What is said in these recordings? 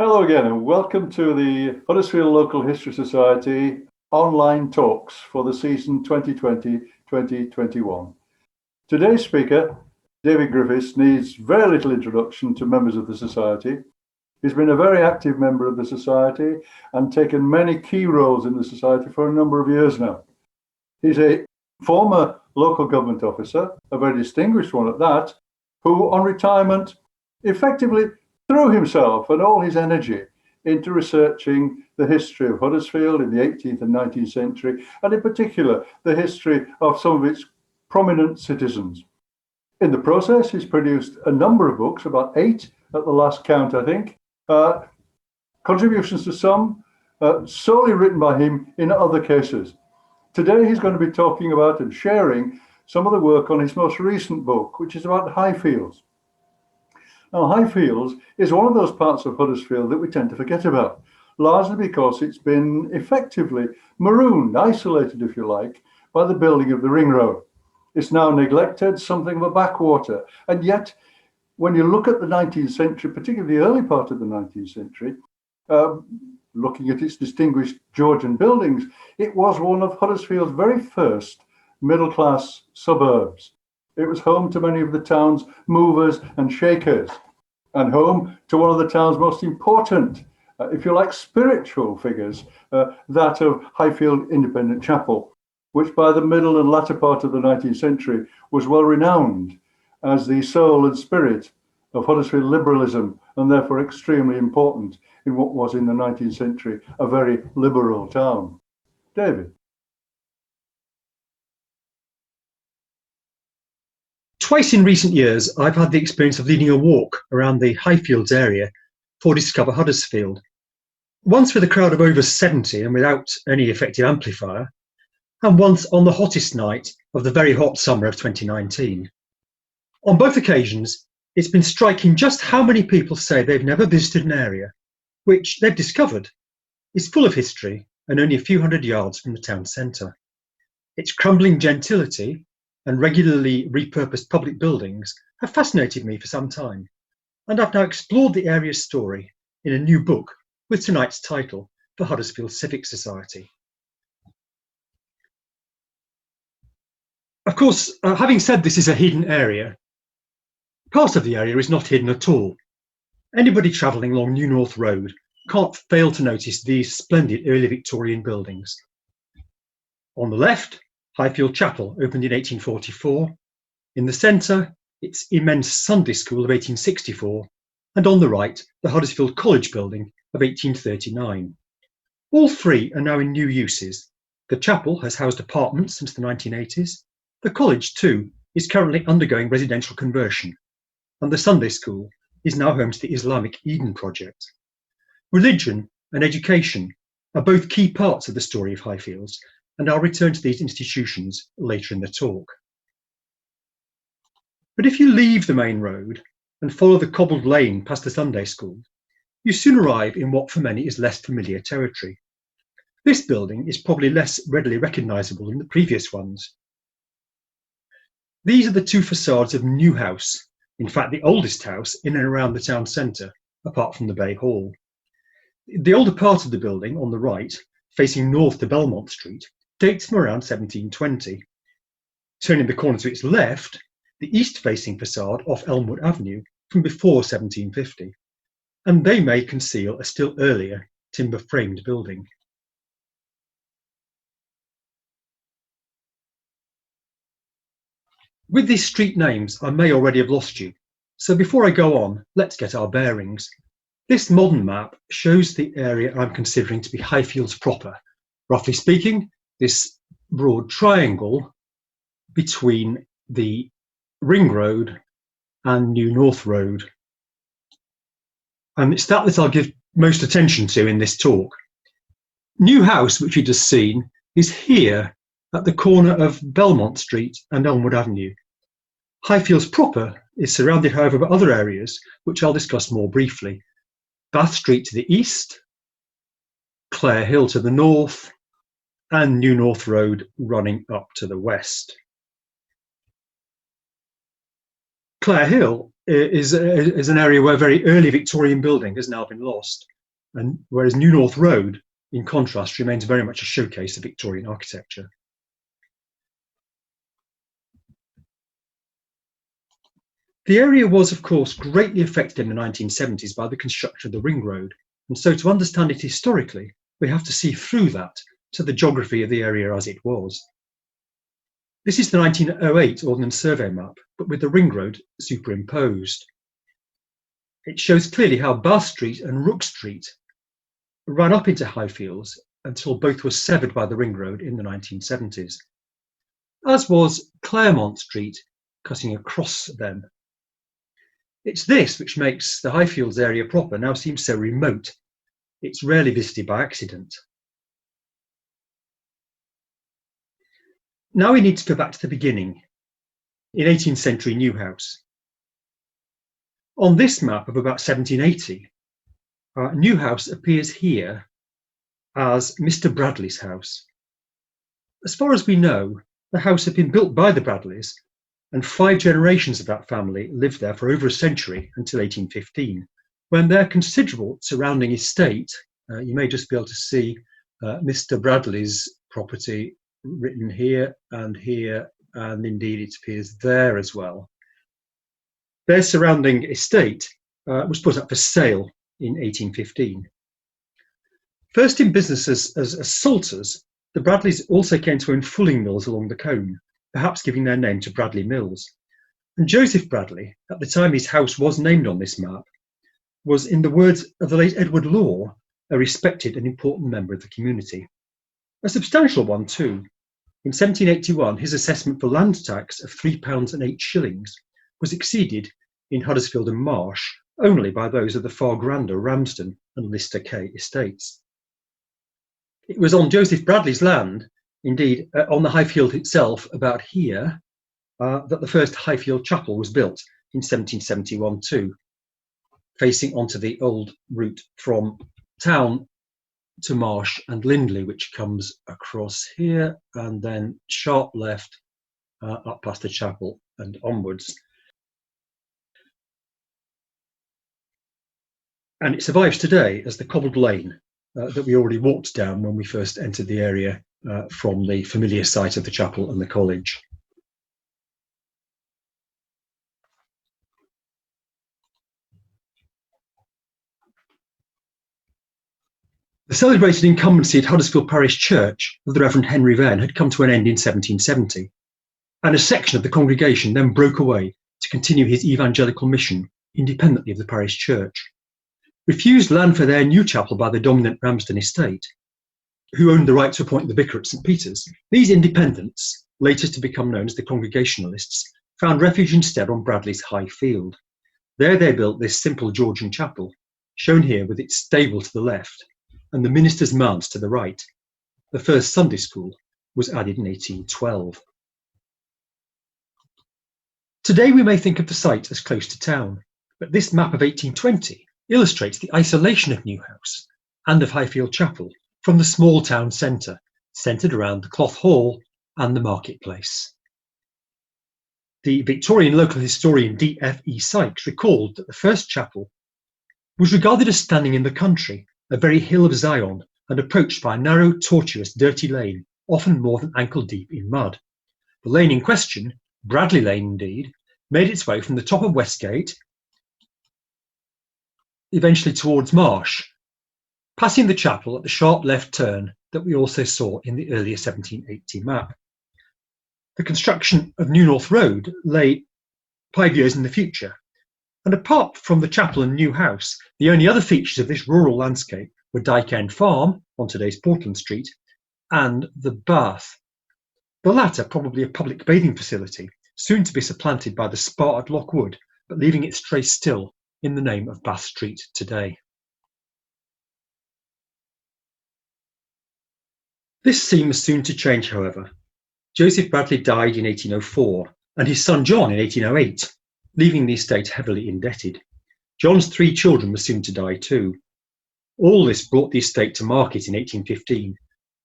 Hello again, and welcome to the Huddersfield Local History Society online talks for the season 2020-2021. Today's speaker, David Griffiths, needs very little introduction to members of the Society. He's been a very active member of the Society and taken many key roles in the Society for a number of years now. He's a former local government officer, a very distinguished one at that, who on retirement effectively threw himself and all his energy into researching the history of Huddersfield in the 18th and 19th century, and in particular, the history of some of its prominent citizens. In the process, he's produced a number of books, about 8 at the last count, I think, contributions to some solely written by him in other cases. Today, he's going to be talking about and sharing some of the work on his most recent book, which is about Highfields. Now, Highfields is one of those parts of Huddersfield that we tend to forget about, largely because it's been effectively marooned, isolated, if you like, by the building of the ring road. It's now neglected, something of a backwater. And yet, when you look at the 19th century, particularly the early part of the 19th century, looking at its distinguished Georgian buildings, it was one of Huddersfield's very first middle-class suburbs. It was home to many of the town's movers and shakers, and home to one of the town's most important, if you like, spiritual figures, that of Highfield Independent Chapel, which by the middle and latter part of the 19th century was well renowned as the soul and spirit of Huddersfield liberalism, and therefore extremely important in what was in the 19th century a very liberal town. David. Twice in recent years, I've had the experience of leading a walk around the Highfields area for Discover Huddersfield. Once with a crowd of over 70 and without any effective amplifier, and once on the hottest night of the very hot summer of 2019. On both occasions, it's been striking just how many people say they've never visited an area which they've discovered is full of history and only a few hundred yards from the town centre. Its crumbling gentility and regularly repurposed public buildings have fascinated me for some time, and I've now explored the area's story in a new book with tonight's title, The Huddersfield Civic Society. Of course, having said this is a hidden area, part of the area is not hidden at all. Anybody travelling along New North Road can't fail to notice these splendid early Victorian buildings. On the left, Highfield Chapel, opened in 1844. In the centre, its immense Sunday School of 1864, and on the right, the Huddersfield College building of 1839. All three are now in new uses. The chapel has housed apartments since the 1980s. The college, too, is currently undergoing residential conversion, and the Sunday School is now home to the Islamic Eden Project. Religion and education are both key parts of the story of Highfields, and I'll return to these institutions later in the talk. But if you leave the main road and follow the cobbled lane past the Sunday School, you soon arrive in what for many is less familiar territory. This building is probably less readily recognisable than the previous ones. These are the two facades of New House, in fact the oldest house in and around the town centre, apart from the Bay Hall. The older part of the building on the right, facing north to Belmont Street, dates from around 1720. Turning the corner to its left, the east-facing facade off Elmwood Avenue from before 1750, and they may conceal a still earlier timber-framed building. With these street names, I may already have lost you, so before I go on, let's get our bearings. This modern map shows the area I'm considering to be Highfields proper. Roughly speaking, this broad triangle between the Ring Road and New North Road. And it's that I'll give most attention to in this talk. New House, which you've just seen, is here at the corner of Belmont Street and Elmwood Avenue. Highfields proper is surrounded, however, by other areas, which I'll discuss more briefly. Bath Street to the east, Clare Hill to the north, and New North Road running up to the west. Clare Hill is an area where very early Victorian building has now been lost, and whereas New North Road, in contrast, remains very much a showcase of Victorian architecture. The area was, of course, greatly affected in the 1970s by the construction of the Ring Road, and so to understand it historically, we have to see through that to the geography of the area as it was. This is the 1908 Ordnance Survey map, but with the Ring Road superimposed. It shows clearly how Bath Street and Rook Street ran up into Highfields until both were severed by the Ring Road in the 1970s, as was Claremont Street cutting across them. It's this which makes the Highfields area proper now seem so remote. It's rarely visited by accident. Now we need to go back to the beginning, in 18th century Newhouse. On this map of about 1780, Newhouse appears here as Mr. Bradley's house. As far as we know, the house had been built by the Bradleys, and 5 generations of that family lived there for over a century until 1815, when their considerable surrounding estate, you may just be able to see Mr. Bradley's property written here, and indeed it appears there as well. Their surrounding estate was put up for sale in 1815. First in business as salters, the Bradleys also came to own fulling mills along the Colne, perhaps giving their name to Bradley Mills. And Joseph Bradley, at the time his house was named on this map, was, in the words of the late Edward Law, a respected and important member of the community. A substantial one too. In 1781, his assessment for land tax of £3 8 was exceeded in Huddersfield and Marsh only by those of the far grander Ramsden and Lister Kay estates. It was on Joseph Bradley's land, indeed on the Highfield itself, about here, that the first Highfield Chapel was built in 1771 too, facing onto the old route from town to Marsh and Lindley, which comes across here and then sharp left up past the chapel and onwards. And it survives today as the cobbled lane that we already walked down when we first entered the area from the familiar site of the chapel and the college. The celebrated incumbency at Huddersfield Parish Church of the Reverend Henry Venn had come to an end in 1770, and a section of the congregation then broke away to continue his evangelical mission independently of the parish church. Refused land for their new chapel by the dominant Ramsden estate, who owned the right to appoint the vicar at St. Peter's, these independents, later to become known as the Congregationalists, found refuge instead on Bradley's High Field. There they built this simple Georgian chapel, shown here with its stable to the left and the minister's manse to the right. The first Sunday school was added in 1812. Today we may think of the site as close to town, but this map of 1820 illustrates the isolation of Newhouse and of Highfield Chapel from the small town centre, centred around the Cloth Hall and the marketplace. The Victorian local historian D.F.E. Sykes recalled that the first chapel was regarded as standing in the country, a very hill of Zion, and approached by a narrow, tortuous, dirty lane, often more than ankle deep in mud. The lane in question, Bradley Lane indeed, made its way from the top of Westgate, eventually towards Marsh, passing the chapel at the sharp left turn that we also saw in the earlier 1780 map. The construction of New North Road lay 5 years in the future, and apart from the chapel and new house, the only other features of this rural landscape were Dyke End Farm, on today's Portland Street, and the Bath. The latter probably a public bathing facility, soon to be supplanted by the Spa at Lockwood, but leaving its trace still in the name of Bath Street today. This scene was soon to change, however. Joseph Bradley died in 1804, and his son John in 1808, leaving the estate heavily indebted. John's 3 children were soon to die too. All this brought the estate to market in 1815,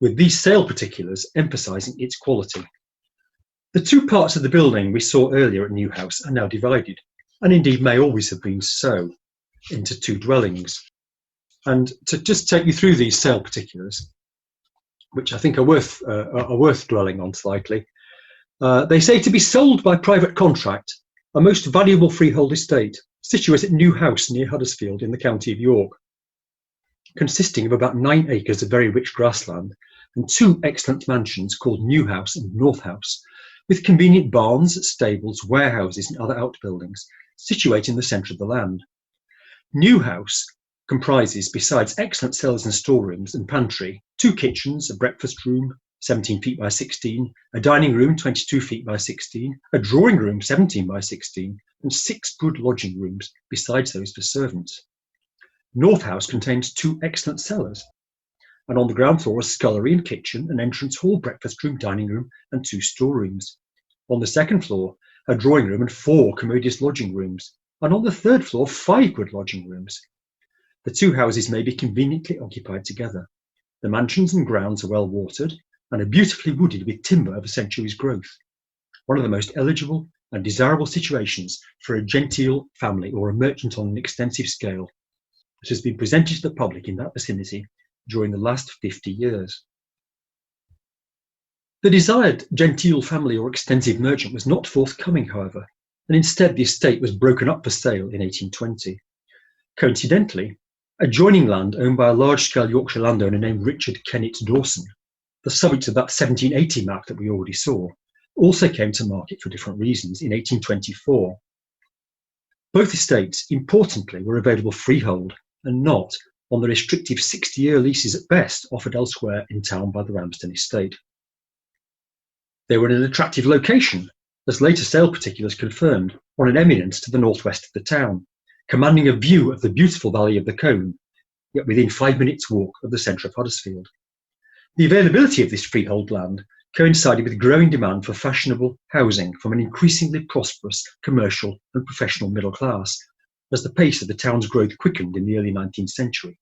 with these sale particulars emphasising its quality. The 2 parts of the building we saw earlier at Newhouse are now divided. and indeed may always have been so, into two dwellings. And to just take you through these sale particulars, which I think are worth dwelling on slightly, they say to be sold by private contract, a most valuable freehold estate situated at New House near Huddersfield in the county of York, consisting of about 9 acres of very rich grassland and 2 excellent mansions called New House and North House, with convenient barns, stables, warehouses and other outbuildings situated in the centre of the land. New House comprises, besides excellent cellars and storerooms and pantry, 2 kitchens, a breakfast room 17 feet by 16, a dining room 22 feet by 16, a drawing room 17 by 16, and 6 good lodging rooms besides those for servants. North House contains 2 excellent cellars, and on the ground floor a scullery and kitchen, an entrance hall, breakfast room, dining room, and 2 storerooms. On the second floor, a drawing room and 4 commodious lodging rooms, and on the third floor, 5 good lodging rooms. The 2 houses may be conveniently occupied together. The mansions and grounds are well watered and are beautifully wooded with timber of a century's growth. One of the most eligible and desirable situations for a genteel family or a merchant on an extensive scale that has been presented to the public in that vicinity during the last 50 years. The desired genteel family or extensive merchant was not forthcoming, however, and instead the estate was broken up for sale in 1820. Coincidentally, adjoining land owned by a large-scale Yorkshire landowner named Richard Kennett Dawson, the subject of that 1780 map that we already saw, also came to market for different reasons in 1824. Both estates, importantly, were available freehold and not on the restrictive 60-year leases at best offered elsewhere in town by the Ramsden estate. They were in an attractive location, as later sale particulars confirmed, on an eminence to the northwest of the town, commanding a view of the beautiful valley of the Colne, yet within 5 minutes' walk of the centre of Huddersfield. The availability of this freehold land coincided with growing demand for fashionable housing from an increasingly prosperous commercial and professional middle class, as the pace of the town's growth quickened in the early 19th century.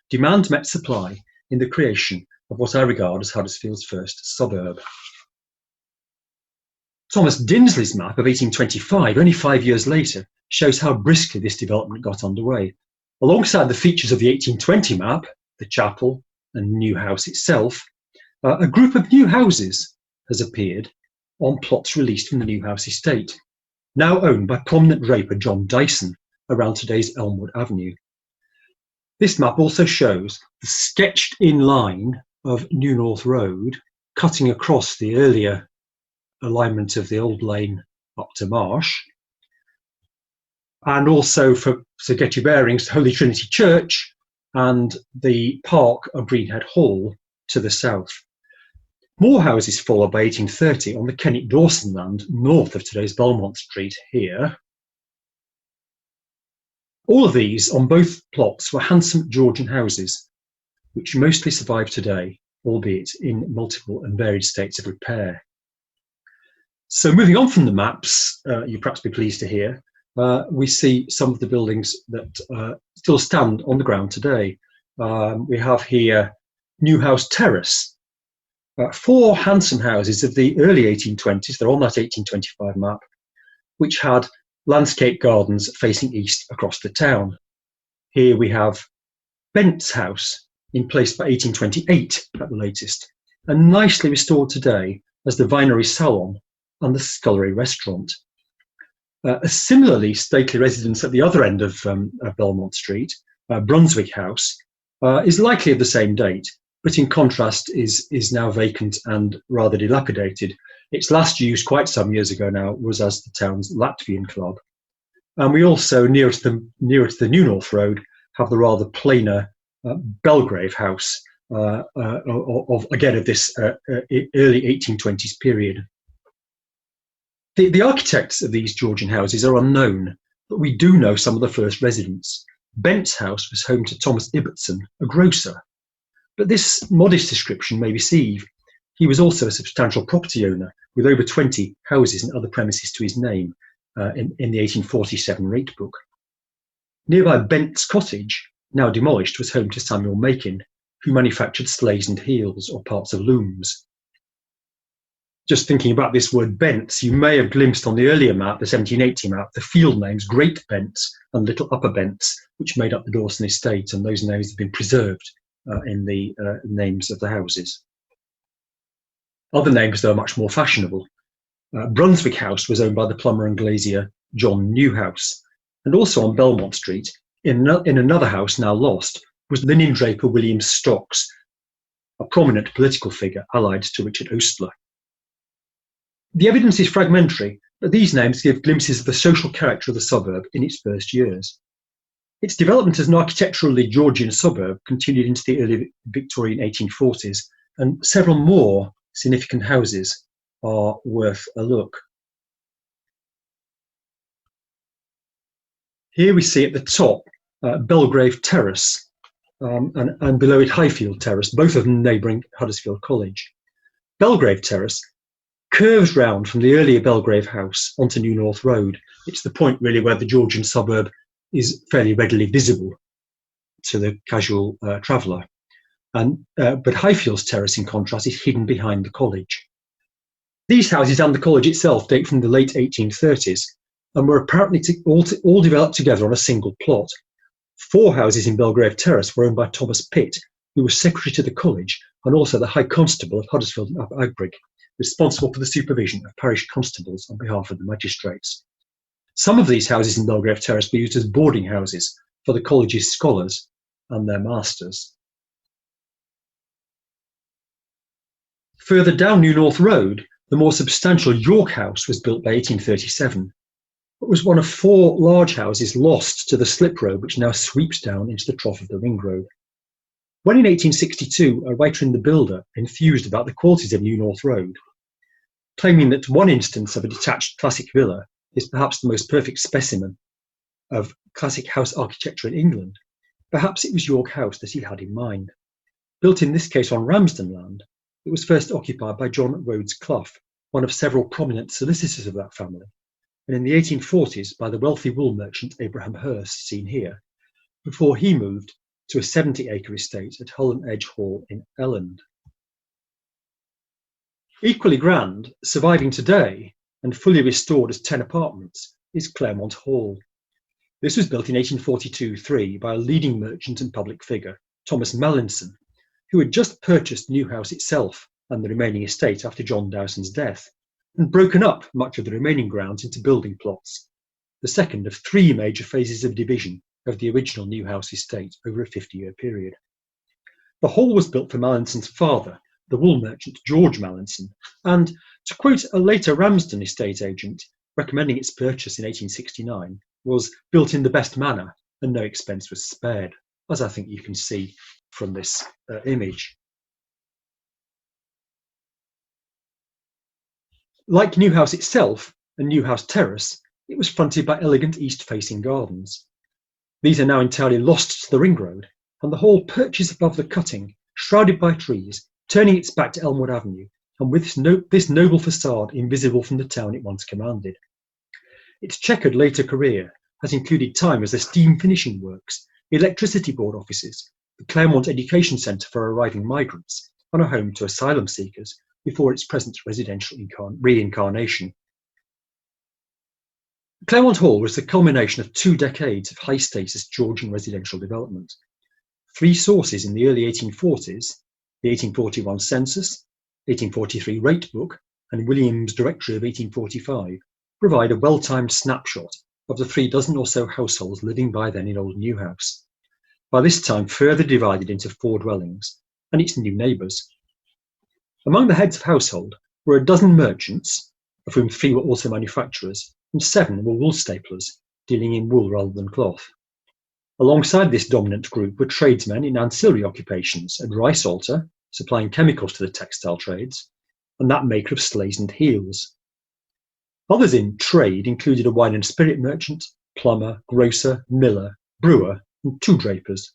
Demand met supply in the creation of what I regard as Huddersfield's first suburb. Thomas Dinsley's map of 1825, only 5 years later, shows how briskly this development got underway. Alongside the features of the 1820 map, the chapel and New House itself, a group of new houses has appeared on plots released from the New House estate, now owned by prominent draper John Dyson around today's Elmwood Avenue. This map also shows the sketched in line of New North Road cutting across the earlier alignment of the old lane up to Marsh, and also to get your bearings, Holy Trinity Church and the park of Greenhead Hall to the south. More houses followed by 1830 on the Kennett Dawson land north of today's Belmont Street here. All of these on both plots were handsome Georgian houses, which mostly survive today, albeit in multiple and varied states of repair. So moving on from the maps, you'll perhaps be pleased to hear, we see some of the buildings that still stand on the ground today. We have here New House Terrace, 4 handsome houses of the early 1820s, they're on that 1825 map, which had landscape gardens facing east across the town. Here we have Bent's House, in place by 1828 at the latest, and nicely restored today as the Vinery Salon and the Scullery Restaurant. A similarly stately residence at the other end of Belmont Street, Brunswick House, is likely of the same date, but in contrast is now vacant and rather dilapidated. Its last use quite some years ago now was as the town's Latvian club. And we also, nearer to the New North Road, have the rather plainer Belgrave House, of this early 1820s period. The architects of these Georgian houses are unknown, but we do know some of the first residents. Bent's house was home to Thomas Ibbotson, a grocer. But this modest description may deceive. He was also a substantial property owner with over 20 houses and other premises to his name in the 1847 rate book. Nearby Bent's cottage, now demolished, was home to Samuel Makin, who manufactured sleighs and heels or parts of looms. Just thinking about this word Bents, you may have glimpsed on the earlier map, the 1780 map, the field names Great Bents and Little Upper Bents, which made up the Dawson estate, and those names have been preserved in the names of the houses. Other names, though, are much more fashionable. Brunswick House was owned by the plumber and glazier John Newhouse, and also on Belmont Street, in another house now lost, was linen draper William Stocks, a prominent political figure allied to Richard Ostler. The evidence is fragmentary, but these names give glimpses of the social character of the suburb in its first years. Its development as an architecturally Georgian suburb continued into the early Victorian 1840s, and several more significant houses are worth a look. Here we see at the top Belgrave Terrace and below it Highfield Terrace, both of them neighbouring Huddersfield College. Belgrave Terrace curves round from the earlier Belgrave House onto New North Road. It's the point really where the Georgian suburb is fairly readily visible to the casual traveller. But Highfields Terrace, in contrast, is hidden behind the college. These houses and the college itself date from the late 1830s and were apparently all developed together on a single plot. 4 houses in Belgrave Terrace were owned by Thomas Pitt, who was secretary to the college and also the High Constable of Huddersfield and Upper Agbrigg, responsible for the supervision of parish constables on behalf of the magistrates. Some of these houses in Belgrave Terrace were used as boarding houses for the college's scholars and their masters. Further down New North Road, the more substantial York House was built by 1837. It was one of 4 large houses lost to the slip road which now sweeps down into the trough of the Ring Road. When in 1862 a writer in The Builder enthused about the qualities of New North Road, claiming that one instance of a detached classic villa is perhaps the most perfect specimen of classic house architecture in England, perhaps it was York House that he had in mind. Built in this case on Ramsden land, it was first occupied by John Rhodes Clough, one of several prominent solicitors of that family, and in the 1840s by the wealthy wool merchant Abraham Hurst, seen here, before he moved to a 70-acre estate at Hull and Edge Hall in Elland. Equally grand, surviving today and fully restored as 10 apartments, is Claremont Hall. This was built in 1842-3 by a leading merchant and public figure, Thomas Mallinson, who had just purchased Newhouse itself and the remaining estate after John Dowson's death, and broken up much of the remaining grounds into building plots, the second of 3 major phases of division of the original Newhouse estate over a 50-year period. The hall was built for Mallinson's father, the wool merchant George Mallinson, and, to quote a later Ramsden estate agent recommending its purchase in 1869, was built in the best manner and no expense was spared, as I think you can see from this image. Like Newhouse itself and Newhouse Terrace, it was fronted by elegant east-facing gardens. These are now entirely lost to the Ring Road, and the hall perches above the cutting, shrouded by trees, turning its back to Elmwood Avenue, and with this noble facade invisible from the town it once commanded. Its checkered later career has included time as the steam finishing works, electricity board offices, the Claremont Education Centre for arriving migrants, and a home to asylum seekers before its present residential reincarnation. Claremont Hall was the culmination of 2 decades of high-status Georgian residential development. 3 sources in the early 1840s, the 1841 census, 1843 rate book, and William's Directory of 1845, provide a well-timed snapshot of the 36 or so households living by then in Old Newhouse, by this time further divided into 4 dwellings, and its new neighbours. Among the heads of household were a dozen merchants, of whom 3 were also manufacturers, and 7 were wool staplers, dealing in wool rather than cloth. Alongside this dominant group were tradesmen in ancillary occupations, a dry salter, supplying chemicals to the textile trades, and that maker of sleighs and heels. Others in trade included a wine and spirit merchant, plumber, grocer, miller, brewer, and 2 drapers.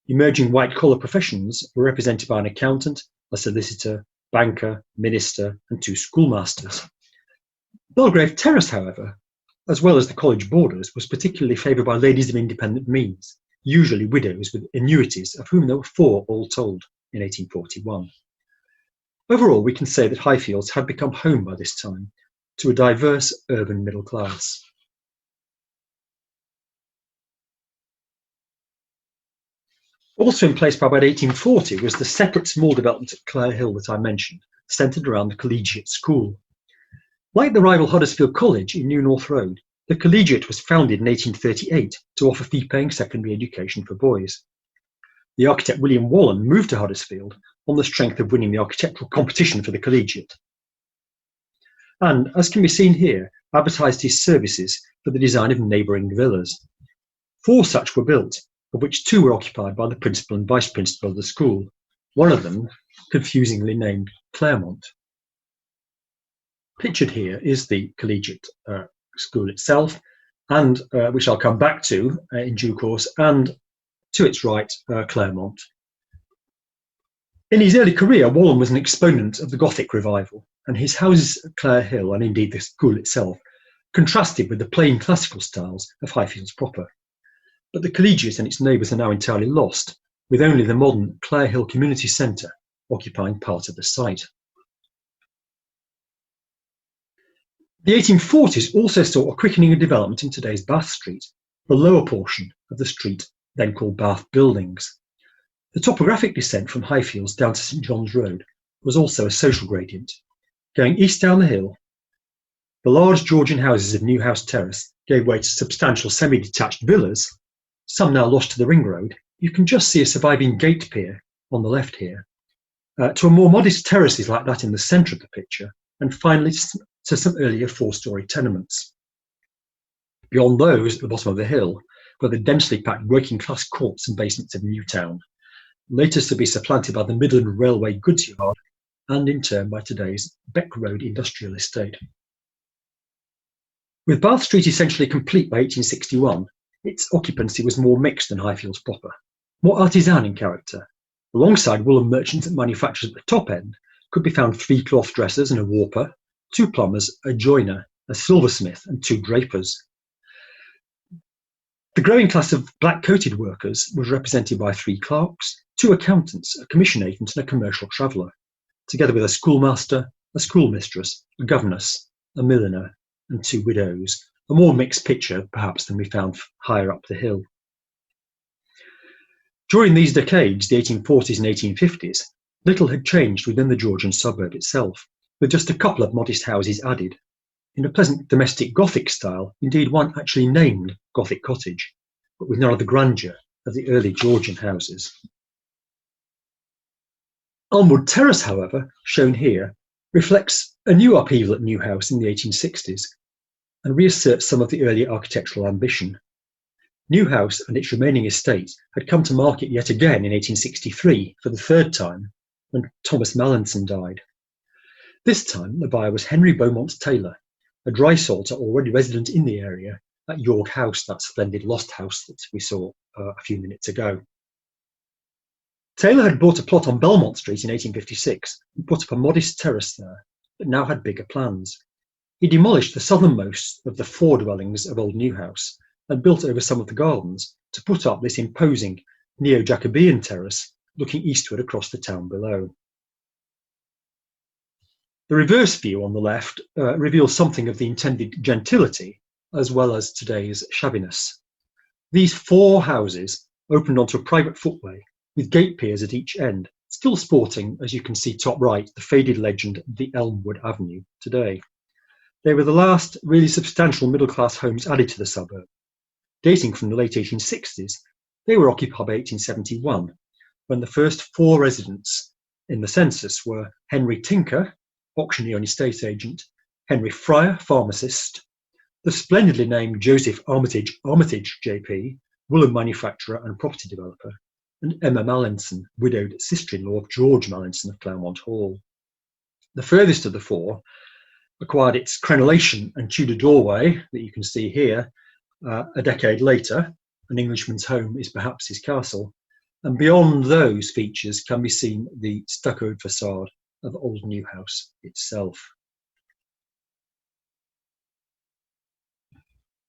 Emerging white-collar professions were represented by an accountant, a solicitor, banker, minister, and 2 schoolmasters. Belgrave Terrace, however, as well as the college boarders, was particularly favoured by ladies of independent means, usually widows with annuities, of whom there were 4 all told in 1841. Overall, we can say that Highfields had become home by this time to a diverse urban middle class. Also in place by about 1840 was the separate small development at Clare Hill that I mentioned, centred around the Collegiate School. Like the rival Huddersfield College in New North Road, the Collegiate was founded in 1838 to offer fee-paying secondary education for boys. The architect William Wallen moved to Huddersfield on the strength of winning the architectural competition for the Collegiate, and, as can be seen here, advertised his services for the design of neighbouring villas. 4 such were built, of which 2 were occupied by the principal and vice principal of the school, one of them confusingly named Claremont. Pictured here is the Collegiate School itself, and which I'll come back to in due course, and to its right, Claremont. In his early career, Wallen was an exponent of the Gothic revival, and his houses at Clare Hill, and indeed the school itself, contrasted with the plain classical styles of Highfields proper. But the Collegiate and its neighbours are now entirely lost, with only the modern Clare Hill Community Centre occupying part of the site. The 1840s also saw a quickening of development in today's Bath Street, the lower portion of the street then called Bath Buildings. The topographic descent from Highfields down to St John's Road was also a social gradient. Going east down the hill, the large Georgian houses of Newhouse Terrace gave way to substantial semi-detached villas, some now lost to the ring road. You can just see a surviving gate pier on the left here, to a more modest terraces like that in the centre of the picture, and finally to some earlier 4-storey tenements. Beyond those, at the bottom of the hill, were the densely packed working-class courts and basements of Newtown, later to be supplanted by the Midland Railway goods yard, and in turn by today's Beck Road industrial estate. With Bath Street essentially complete by 1861, its occupancy was more mixed than Highfields proper, more artisan in character. Alongside woolen merchants and manufacturers at the top end could be found 3 cloth dressers and a warper, 2 plumbers, a joiner, a silversmith, and 2 drapers. The growing class of black-coated workers was represented by 3 clerks, 2 accountants, a commission agent, and a commercial traveller, together with a schoolmaster, a schoolmistress, a governess, a milliner, and 2 widows, a more mixed picture, perhaps, than we found higher up the hill. During these decades, the 1840s and 1850s, little had changed within the Georgian suburb itself, with just a couple of modest houses added, in a pleasant domestic Gothic style, indeed one actually named Gothic Cottage, but with none of the grandeur of the early Georgian houses. Elmwood Terrace, however, shown here, reflects a new upheaval at Newhouse in the 1860s, and reasserts some of the earlier architectural ambition. Newhouse and its remaining estate had come to market yet again in 1863 for the 3rd time, when Thomas Mallinson died. This time the buyer was Henry Beaumont Taylor, a drysalter already resident in the area at York House, that splendid lost house that we saw a few minutes ago. Taylor had bought a plot on Belmont Street in 1856 and put up a modest terrace there, but now had bigger plans. He demolished the southernmost of the 4 dwellings of Old Newhouse and built over some of the gardens to put up this imposing neo-Jacobean terrace looking eastward across the town below. The reverse view on the left reveals something of the intended gentility as well as today's shabbiness. These 4 houses opened onto a private footway with gate piers at each end, still sporting, as you can see top right, the faded legend the Elmwood Avenue today. They were the last really substantial middle-class homes added to the suburb. Dating from the late 1860s, they were occupied by 1871, when the first 4 residents in the census were Henry Tinker, auctioneer and estate agent, Henry Fryer, pharmacist, the splendidly named Joseph Armitage JP, woolen manufacturer and property developer, and Emma Mallinson, widowed sister-in-law of George Mallinson of Claremont Hall. The furthest of the 4 acquired its crenellation and Tudor doorway that you can see here a decade later. An Englishman's home is perhaps his castle, and beyond those features can be seen the stuccoed facade of Old Newhouse itself.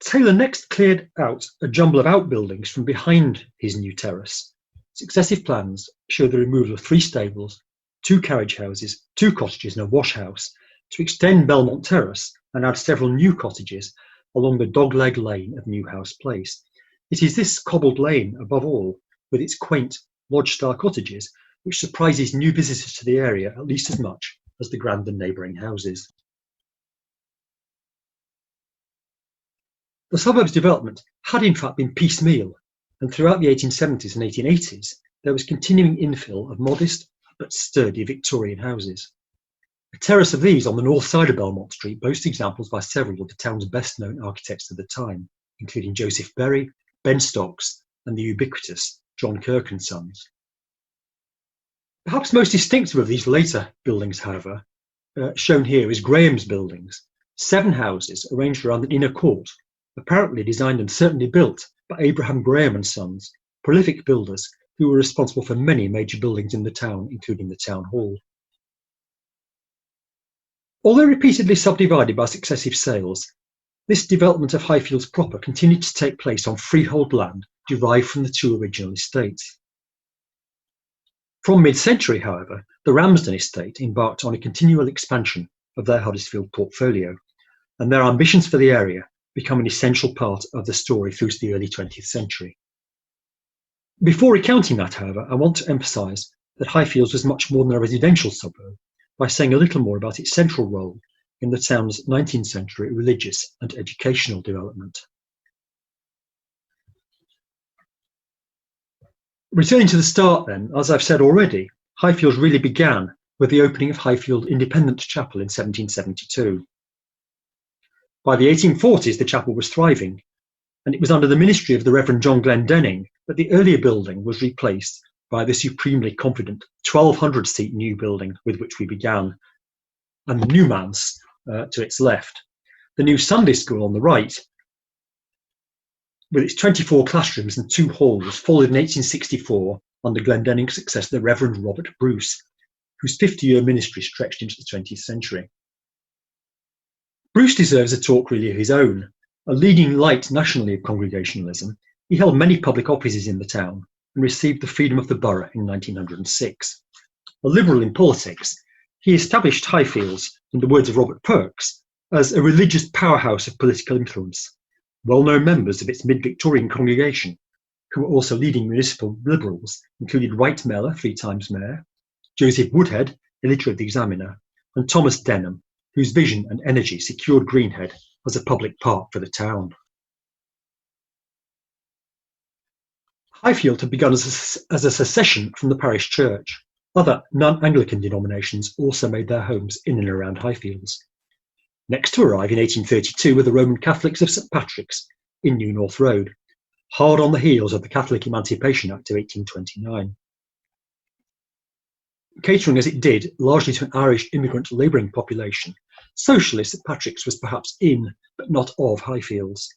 Taylor next cleared out a jumble of outbuildings from behind his new terrace. Successive plans show the removal of 3 stables, 2 carriage houses, 2 cottages and a wash house, to extend Belmont Terrace and add several new cottages along the dogleg lane of Newhouse Place. It is this cobbled lane, above all, with its quaint lodge-style cottages, which surprises new visitors to the area at least as much as the grander neighbouring houses. The suburb's development had in fact been piecemeal, and throughout the 1870s and 1880s there was continuing infill of modest but sturdy Victorian houses. A terrace of these on the north side of Belmont Street boasts examples by several of the town's best-known architects of the time, including Joseph Berry, Ben Stocks, and the ubiquitous John Kirk and Sons. Perhaps most distinctive of these later buildings, however, shown here is Graham's Buildings, 7 houses arranged around an inner court, apparently designed and certainly built by Abraham Graham and Sons, prolific builders who were responsible for many major buildings in the town, including the town hall. Although repeatedly subdivided by successive sales, this development of Highfields proper continued to take place on freehold land derived from the 2 original estates. From mid-century, however, the Ramsden estate embarked on a continual expansion of their Huddersfield portfolio, and their ambitions for the area become an essential part of the story through to the early 20th century. Before recounting that, however, I want to emphasise that Highfields was much more than a residential suburb by saying a little more about its central role in the town's 19th century religious and educational development. Returning to the start then, as I've said already, Highfields really began with the opening of Highfield Independent Chapel in 1772. By the 1840s, the chapel was thriving, and it was under the ministry of the Reverend John Glendenning that the earlier building was replaced by the supremely confident 1,200-seat new building with which we began, and the new manse to its left. The new Sunday school on the right, with its 24 classrooms and 2 halls, followed in 1864 under Glendenning's successor, the Reverend Robert Bruce, whose 50-year ministry stretched into the 20th century. Bruce deserves a talk really of his own. A leading light nationally of Congregationalism, he held many public offices in the town and received the freedom of the borough in 1906. A liberal in politics, he established Highfields, in the words of Robert Perks, as a religious powerhouse of political influence. Well-known members of its mid-Victorian congregation, who were also leading municipal liberals, included Wright Mellor, 3 times mayor, Joseph Woodhead, editor of the Examiner, and Thomas Denham, whose vision and energy secured Greenhead as a public park for the town. Highfield had begun as a secession from the parish church. Other non-Anglican denominations also made their homes in and around Highfields. Next to arrive in 1832 were the Roman Catholics of St Patrick's in New North Road, hard on the heels of the Catholic Emancipation Act of 1829. Catering as it did largely to an Irish immigrant labouring population, socially St Patrick's was perhaps in, but not of, Highfields.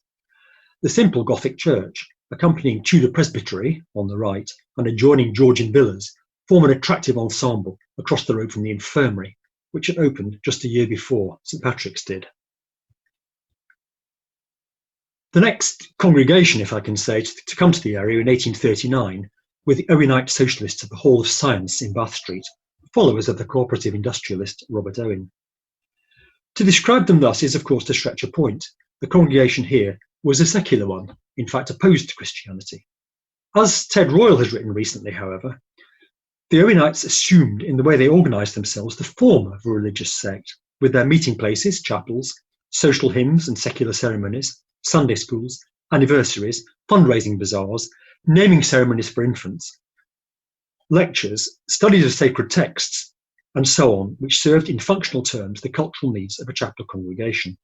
The simple Gothic church, accompanying Tudor Presbytery on the right and adjoining Georgian villas, form an attractive ensemble across the road from the infirmary, which had opened just a year before St Patrick's did. The next congregation, if I can say, to come to the area in 1839 were the Owenite Socialists of the Hall of Science in Bath Street, followers of the cooperative industrialist Robert Owen. To describe them thus is, of course, to stretch a point. The congregation here was a secular one, in fact opposed to Christianity. As Ted Royal has written recently, however, the Owenites assumed in the way they organised themselves the form of a religious sect, with their meeting places, chapels, social hymns and secular ceremonies, Sunday schools, anniversaries, fundraising bazaars, naming ceremonies for infants, lectures, studies of sacred texts, and so on, which served in functional terms the cultural needs of a chapel congregation.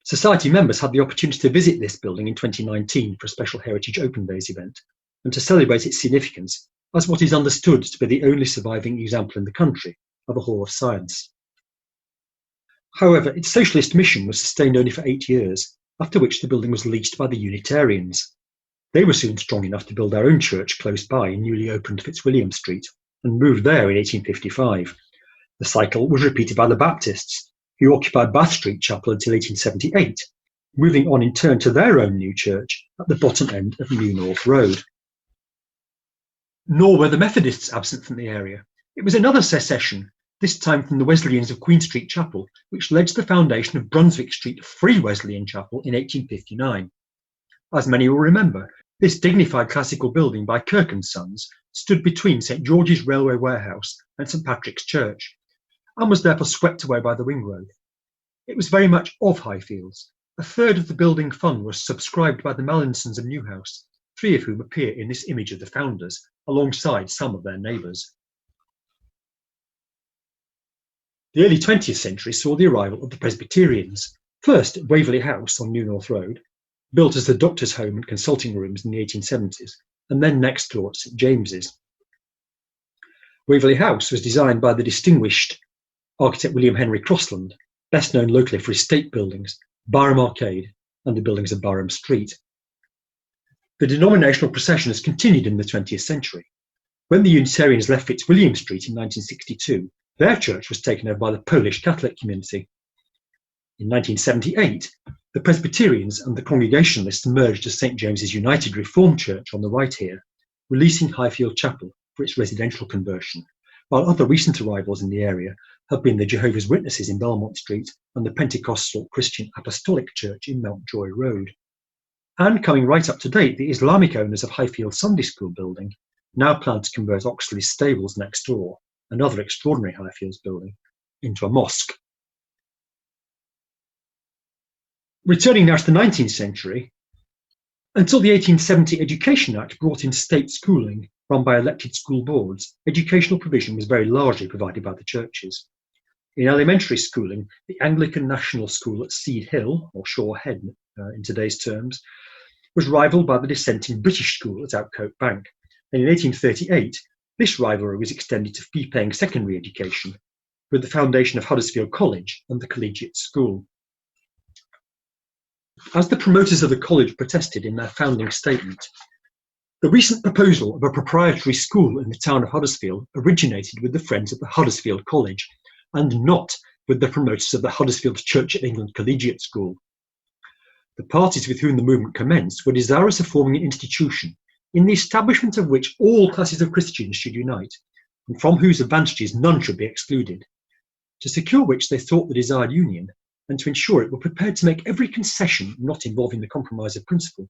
Society members had the opportunity to visit this building in 2019 for a special Heritage Open Days event, and to celebrate its significance as what is understood to be the only surviving example in the country of a Hall of Science. However, its socialist mission was sustained only for 8 years, after which the building was leased by the Unitarians. They were soon strong enough to build their own church close by in newly opened Fitzwilliam Street, and moved there in 1855. The cycle was repeated by the Baptists, who occupied Bath Street Chapel until 1878, moving on in turn to their own new church at the bottom end of New North Road. Nor were the Methodists absent from the area. It was another secession, this time from the Wesleyans of Queen Street Chapel, which led to the foundation of Brunswick Street Free Wesleyan Chapel in 1859. As many will remember, this dignified classical building by Kirk and Sons stood between St George's Railway Warehouse and St Patrick's Church, and was therefore swept away by the wing growth. It was very much of Highfields. A third of the building fund was subscribed by the Mallinsons of Newhouse, three of whom appear in this image of the founders, alongside some of their neighbours. The early 20th century saw the arrival of the Presbyterians, first at Waverley House on New North Road, built as the doctor's home and consulting rooms in the 1870s, and then next door at St James's. Waverley House was designed by the distinguished architect William Henry Crossland, best known locally for his state buildings, Barham Arcade, and the buildings of Barham Street. The denominational procession has continued in the 20th century. When the Unitarians left Fitzwilliam Street in 1962, their church was taken over by the Polish Catholic community. In 1978, the Presbyterians and the Congregationalists merged as St James's United Reformed Church on the right here, releasing Highfield Chapel for its residential conversion, while other recent arrivals in the area have been the Jehovah's Witnesses in Belmont Street and the Pentecostal Christian Apostolic Church in Mountjoy Road. And coming right up to date, the Islamic owners of Highfield Sunday School building now plan to convert Oxley's stables next door, another extraordinary Highfields building, into a mosque. Returning now to the 19th century, until the 1870 Education Act brought in state schooling run by elected school boards, educational provision was very largely provided by the churches. In elementary schooling, the Anglican National School at Seed Hill, or Shore Head in today's terms, was rivalled by the dissenting British School at Outcote Bank, and in 1838 this rivalry was extended to fee-paying secondary education with the foundation of Huddersfield College and the Collegiate School. As the promoters of the college protested in their founding statement, the recent proposal of a proprietary school in the town of Huddersfield originated with the friends of the Huddersfield College and not with the promoters of the Huddersfield Church of England Collegiate School. The parties with whom the movement commenced were desirous of forming an institution in the establishment of which all classes of Christians should unite, and from whose advantages none should be excluded, to secure which they sought the desired union, and to ensure it were prepared to make every concession not involving the compromise of principle.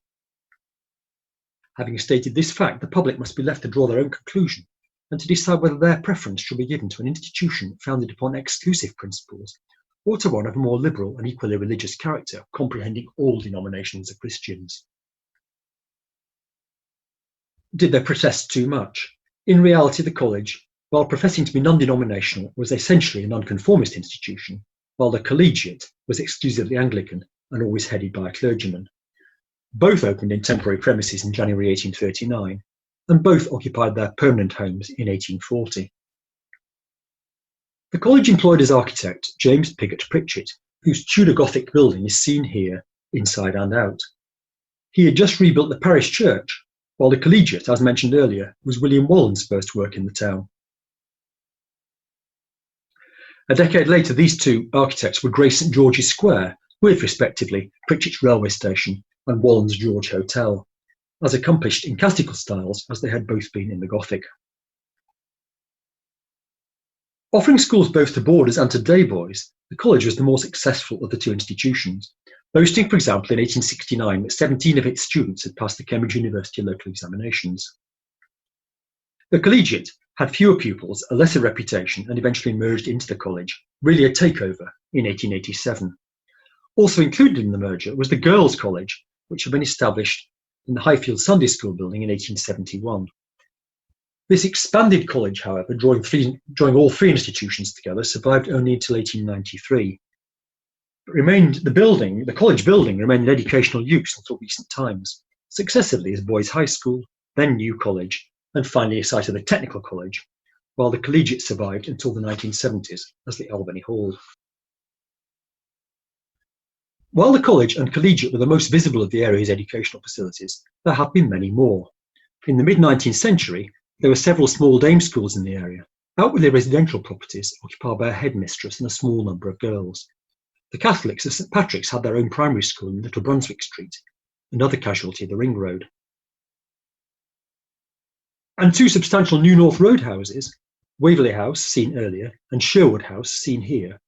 Having stated this fact, the public must be left to draw their own conclusion, and to decide whether their preference should be given to an institution founded upon exclusive principles, or to one of a more liberal and equally religious character, comprehending all denominations of Christians. Did they protest too much? In reality, the college, while professing to be non-denominational, was essentially a nonconformist institution, while the collegiate was exclusively Anglican and always headed by a clergyman. Both opened in temporary premises in January 1839, and both occupied their permanent homes in 1840. The college employed as architect James Piggott Pritchett, whose Tudor Gothic building is seen here, inside and out. He had just rebuilt the parish church, while the collegiate, as mentioned earlier, was William Wallen's first work in the town. A decade later, these two architects would grace St George's Square with, respectively, Pritchett's railway station and Wallen's George Hotel, as accomplished in classical styles as they had both been in the Gothic. Offering schools both to boarders and to day boys, the college was the more successful of the two institutions, boasting, for example, in 1869 that 17 of its students had passed the Cambridge University local examinations. The collegiate had fewer pupils, a lesser reputation, and eventually merged into the college, really a takeover in 1887. Also included in the merger was the Girls' College, which had been established in the Highfield Sunday School building in 1871. This expanded college, however, drawing all three institutions together, survived only until 1893. The college building remained in educational use until recent times, successively as Boys' High School, then New College, and finally a site of the Technical College, while the collegiate survived until the 1970s as the Albany Hall. While the college and collegiate were the most visible of the area's educational facilities, there have been many more. In the mid-19th century, there were several small dame schools in the area, outwardly residential properties occupied by a headmistress and a small number of girls. The Catholics of St Patrick's had their own primary school in Little Brunswick Street, another casualty of the Ring Road. And two substantial New North Road houses, Waverley House, seen earlier, and Sherwood House, seen here,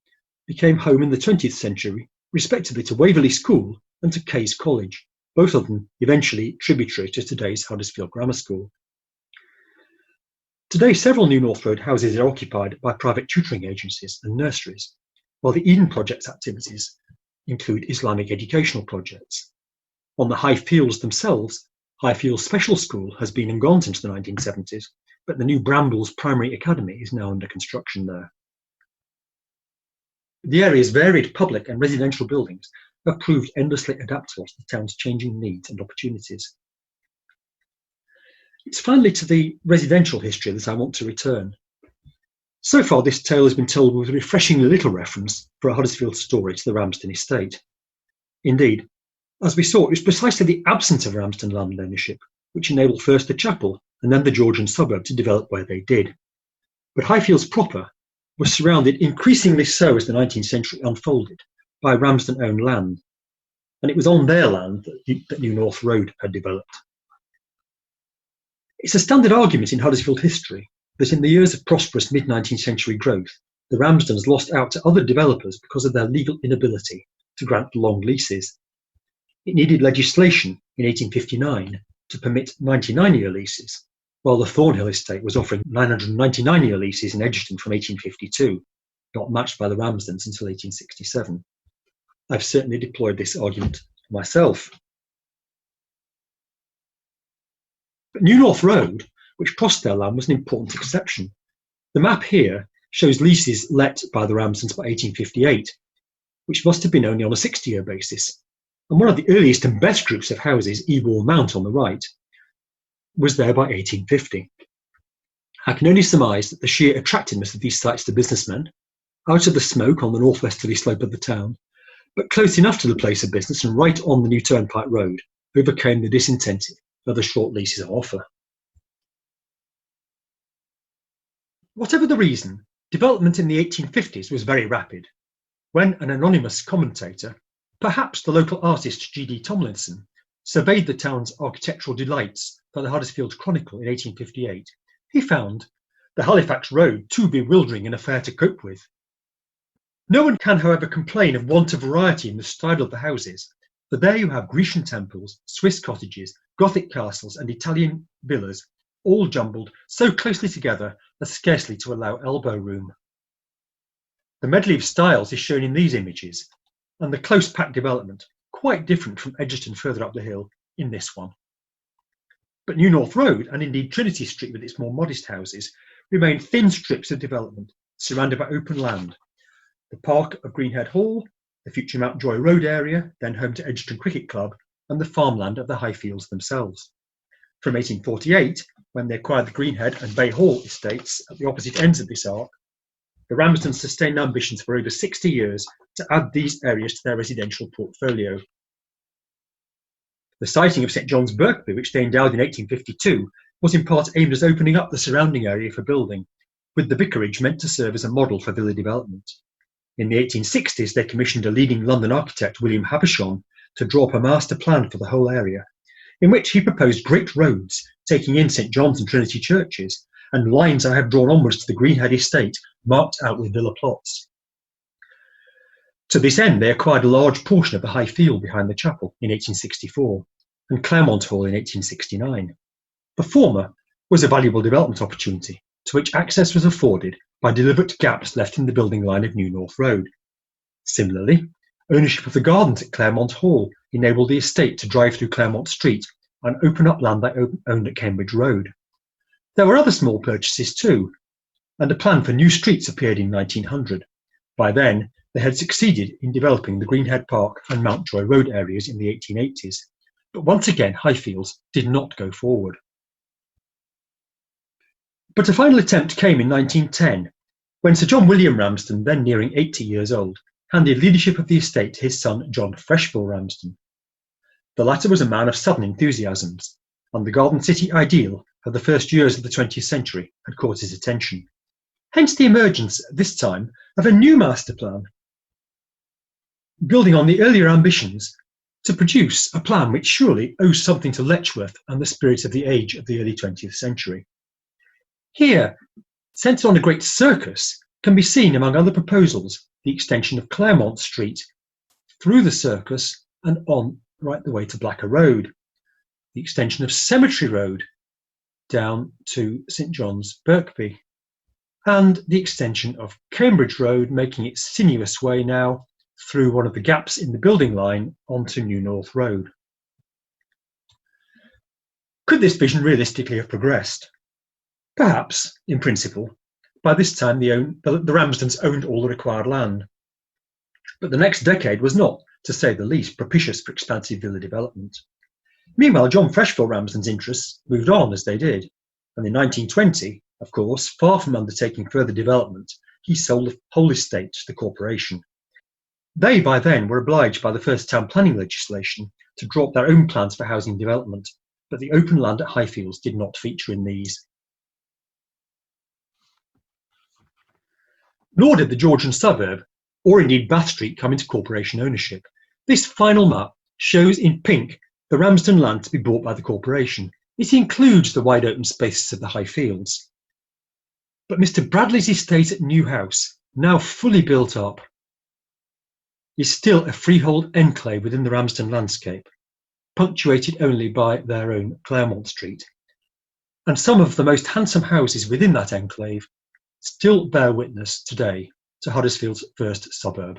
became home in the 20th century, respectively to Waverley School and to Caius College, both of them eventually tributary to today's Huddersfield Grammar School. Today, several New North Road houses are occupied by private tutoring agencies and nurseries, while the Eden Project's activities include Islamic educational projects. On the High Fields themselves, Highfields Special School has been and gone since the 1970s, but the new Brambles Primary Academy is now under construction there. The area's varied public and residential buildings have proved endlessly adaptable to the town's changing needs and opportunities. It's finally to the residential history that I want to return. So far, this tale has been told with refreshingly little reference for a Huddersfield story to the Ramsden estate. Indeed, as we saw, it was precisely the absence of Ramsden land ownership which enabled first the chapel and then the Georgian suburb to develop where they did. But Highfields proper was surrounded, increasingly so as the 19th century unfolded, by Ramsden-owned land, and it was on their land that New North Road had developed. It's a standard argument in Huddersfield history that in the years of prosperous mid-19th century growth, the Ramsdens lost out to other developers because of their legal inability to grant long leases. It needed legislation in 1859 to permit 99-year leases, while the Thornhill estate was offering 999-year leases in Edgerton from 1852, not matched by the Ramsdens until 1867. I've certainly deployed this argument myself. But New North Road, which crossed their land, was an important exception. The map here shows leases let by the Ramsdens by 1858, which must have been only on a 60-year basis. And one of the earliest and best groups of houses, Ebor Mount on the right, was there by 1850. I can only surmise that the sheer attractiveness of these sites to businessmen, out of the smoke on the northwesterly slope of the town, but close enough to the place of business and right on the new turnpike road, overcame the disincentive of the short leases on offer. Whatever the reason, development in the 1850s was very rapid, when an anonymous commentator, perhaps the local artist G.D. Tomlinson, surveyed the town's architectural delights for the Huddersfield Chronicle in 1858, he found the Halifax Road too bewildering an affair to cope with. No one can, however, complain of want of variety in the style of the houses, for there you have Grecian temples, Swiss cottages, Gothic castles and Italian villas, all jumbled so closely together as scarcely to allow elbow room. The medley of styles is shown in these images, and the close-packed development, quite different from Edgerton further up the hill, in this one. But New North Road, and indeed Trinity Street with its more modest houses, remain thin strips of development surrounded by open land. The park of Greenhead Hall, the future Mountjoy Road area, then home to Edgerton Cricket Club, and the farmland of the Highfields themselves. From 1848, when they acquired the Greenhead and Bay Hall estates at the opposite ends of this arc, the Ramsdens sustained ambitions for over 60 years to add these areas to their residential portfolio. The siting of St John's Birkby, which they endowed in 1852, was in part aimed at opening up the surrounding area for building, with the vicarage meant to serve as a model for villa development. In the 1860s, they commissioned a leading London architect, William Habershon, to draw up a master plan for the whole area, in which he proposed great roads taking in St John's and Trinity churches, and lines I have drawn onwards to the Greenhead estate, marked out with villa plots. To this end, they acquired a large portion of the High Field behind the chapel in 1864, and Claremont Hall in 1869. The former was a valuable development opportunity, to which access was afforded by deliberate gaps left in the building line of New North Road. Similarly, ownership of the gardens at Claremont Hall enabled the estate to drive through Claremont Street and open up land they owned at Cambridge Road. There were other small purchases too, and a plan for new streets appeared in 1900. By then, they had succeeded in developing the Greenhead Park and Mountjoy Road areas in the 1880s, but once again Highfields did not go forward. But a final attempt came in 1910, when Sir John William Ramsden, then nearing 80 years old, handed leadership of the estate to his son John Freshville Ramsden. The latter was a man of sudden enthusiasms, and the Garden City ideal of the first years of the 20th century had caught his attention. Hence the emergence, at this time, of a new master plan, building on the earlier ambitions to produce a plan which surely owes something to Letchworth and the spirit of the age of the early 20th century. Here, centred on a great circus, can be seen among other proposals the extension of Claremont Street through the circus and on right the way to Blacker Road, the extension of Cemetery Road down to St John's Birkby, and the extension of Cambridge Road, making its sinuous way now through one of the gaps in the building line onto New North Road. Could this vision realistically have progressed? Perhaps, in principle. By this time, the Ramsdens owned all the required land. But the next decade was not, to say the least, propitious for expansive villa development. Meanwhile, John Freshfield Ramsden's interests moved on as they did, and in 1920, of course, far from undertaking further development, he sold the whole estate to the corporation. They, by then, were obliged by the first town planning legislation to drop their own plans for housing development, but the open land at Highfields did not feature in these. Nor did the Georgian suburb, or indeed Bath Street, come into corporation ownership. This final map shows in pink the Ramsden land to be bought by the corporation. It includes the wide open spaces of the Highfields. But Mr. Bradley's estate at New House, now fully built up, is still a freehold enclave within the Ramsden landscape, punctuated only by their own Claremont Street. And some of the most handsome houses within that enclave still bear witness today to Huddersfield's first suburb.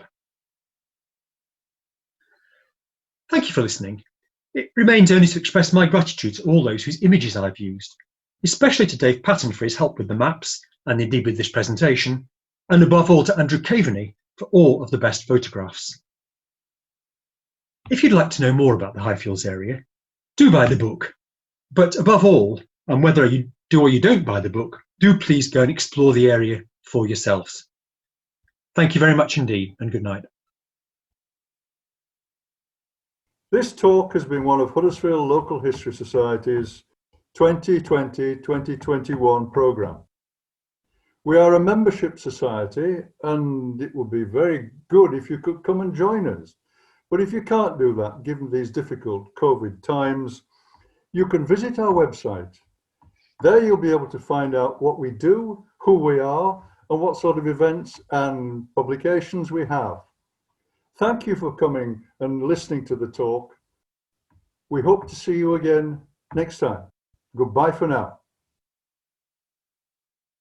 Thank you for listening. It remains only to express my gratitude to all those whose images I've used, especially to Dave Patton for his help with the maps and indeed with this presentation, and above all to Andrew Caveney for all of the best photographs. If you'd like to know more about the Highfields area, do buy the book. But above all, and whether you do or you don't buy the book, do please go and explore the area for yourselves. Thank you very much indeed, and good night. This talk has been one of Huddersfield Local History Society's 2020-2021 programme. We are a membership society, and it would be very good if you could come and join us. But if you can't do that, given these difficult COVID times, you can visit our website. There you'll be able to find out what we do, who we are, and what sort of events and publications we have. Thank you for coming and listening to the talk. We hope to see you again next time. Goodbye for now.